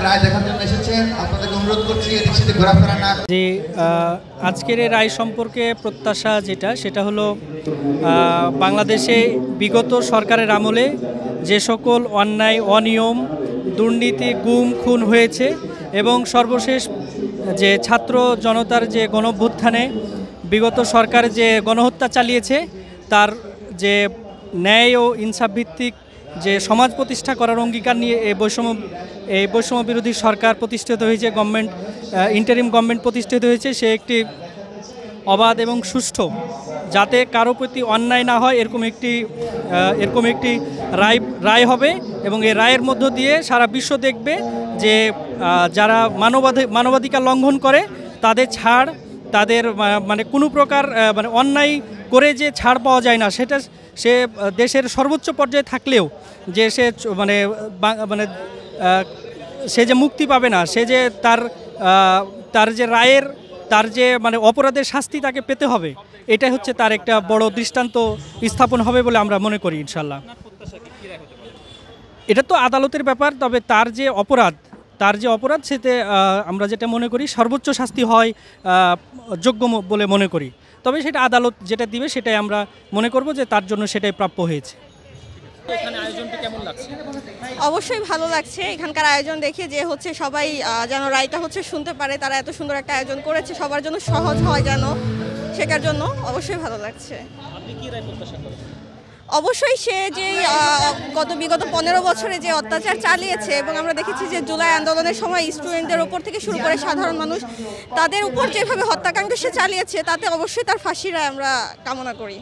রায় দেখার জন্য এসেছেন, আপনাদেরকে অনুরোধ করছি এদিক সেদিক ঘোরাফেরা না। যে আজকের এই রায় সম্পর্কে প্রত্যাশা সেটা হলো বাংলাদেশে বিগত সরকারের আমলে যে সকল অন্যায়, অনিয়ম, দুর্নীতি, গুম, খুন হয়েছে এবং সর্বশেষ যে ছাত্র জনতার যে গণঅভ্যুত্থানে বিগত সরকার যে গণহত্যা চালিয়েছে, তার যে ন্যায় ও ইনসাফ ভিত্তিক যে সমাজ প্রতিষ্ঠা করার অঙ্গীকার নিয়ে এই বৈষম্য বিরোধী সরকার প্রতিষ্ঠিত হয়েছে, ইন্টারিম গভর্নমেন্ট প্রতিষ্ঠিত হয়েছে। সে একটি অবাধ এবং সুষ্ঠু, যাতে কারো প্রতি অন্যায় না হয় এরকম একটি রায় হবে এবং এই রায়ের মধ্য দিয়ে সারা বিশ্ব দেখবে যে যারা মানবাধিকার লঙ্ঘন করে তাদের মানে কোনো প্রকার মানে অন্যায় করে যে ছাড় পাওয়া যায় না, সেটা সে দেশের সর্বোচ্চ পর্যায়ে থাকলেও যে সে মানে সে যে মুক্তি পাবে না, সে যে তার যে রায়ের তার যে মানে অপরাধের শাস্তি তাকে পেতে হবে, এটাই হচ্ছে তার একটা বড় দৃষ্টান্ত স্থাপন হবে বলে আমরা মনে করি ইনশাল্লাহ। এটা তো আদালতের ব্যাপার, তবে তার যে অপরাধ সেতে আমরা যেটা মনে করি সর্বোচ্চ শাস্তি হয় যোগ্য বলে মনে করি। তবে সেটা আদালত যেটা দিবে সেটাই আমরা মনে করব যে তার জন্য সেটাই প্রাপ্য হয়েছে। এখানে আয়োজনটা কেমন লাগছে? অবশ্যই ভালো লাগছে। এখানকার আয়োজন দেখে যে হচ্ছে সবাই যেন রায়টা হচ্ছে শুনতে পারে, তারা এত সুন্দর একটা আয়োজন করেছে, সবার জন্য সহজ হয় যেন, শেখার জন্য অবশ্যই ভালো লাগছে। আপনি কি রায় প্রত্যাশা করেন? অবশ্যই সে যে বিগত 15 বছরে যে অত্যাচার চালিয়েছে, এবং আমরা দেখেছি যে জুলাই আন্দোলনের সময় স্টুডেন্টদের উপর থেকে শুরু করে সাধারণ মানুষ, তাদের উপর যেভাবে হত্যাকাণ্ড সে চালিয়েছে, তাতে অবশ্যই তার ফাঁসি রায় আমরা কামনা করি।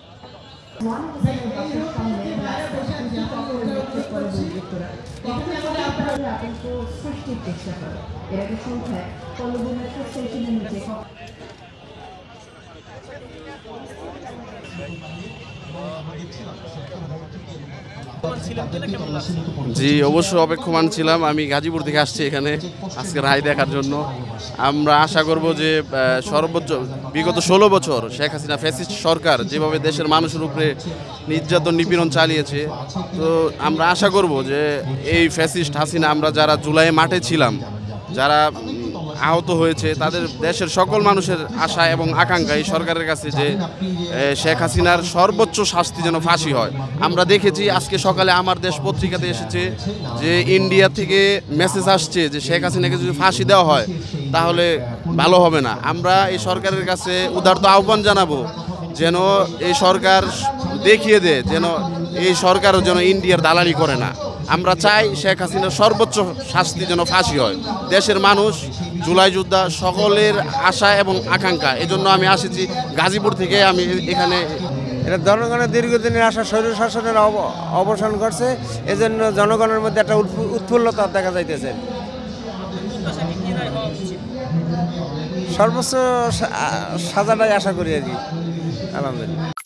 জি, অবশ্যই অপেক্ষমান ছিলাম। আমি গাজীপুর থেকে আসছি এখানে আজকে রায় দেখার জন্য। আমরা আশা করব যে সর্বোচ্চ বিগত 16 বছর শেখ হাসিনা ফ্যাসিস্ট সরকার যেভাবে দেশের মানুষের উপরে নির্যাতন নিপীড়ন চালিয়েছে, তো আমরা আশা করব যে এই ফ্যাসিস্ট হাসিনা, আমরা যারা জুলাই মাঠে ছিলাম, যারা আহত হয়েছে, তাদের দেশের সকল মানুষের আশা এবং আকাঙ্ক্ষা এই সরকারের কাছে যে শেখ হাসিনার সর্বোচ্চ শাস্তি যেন ফাঁসি হয়। আমরা দেখেছি আজকে সকালে আমার দেশ পত্রিকাতে এসেছে যে ইন্ডিয়া থেকে মেসেজ আসছে যে শেখ হাসিনাকে যদি ফাঁসি দেওয়া হয় তাহলে ভালো হবে না। আমরা এই সরকারের কাছে উদারত আহ্বান জানাবো যেন এই সরকার দেখিয়ে দেয় যেন এই সরকারও যেন ইন্ডিয়ার দালালি করে না। আমরা চাই শেখ হাসিনার সর্বোচ্চ শাস্তি যেন ফাঁসি হয়। দেশের মানুষ, জুলাই যোদ্ধা সকলের আশা এবং আকাঙ্ক্ষা, এজন্য আমি আসেছি গাজীপুর থেকে। আমি এখানে এটা জনগণের দীর্ঘদিনের আশা স্বৈর শাসনের অবসান করছে, এজন্য জনগণের মধ্যে একটা উৎফুল্লতা দেখা যাইতেছে। সর্বোচ্চ সাজাটাই আশা করি আর কি। আলহামদুলিল্লাহ।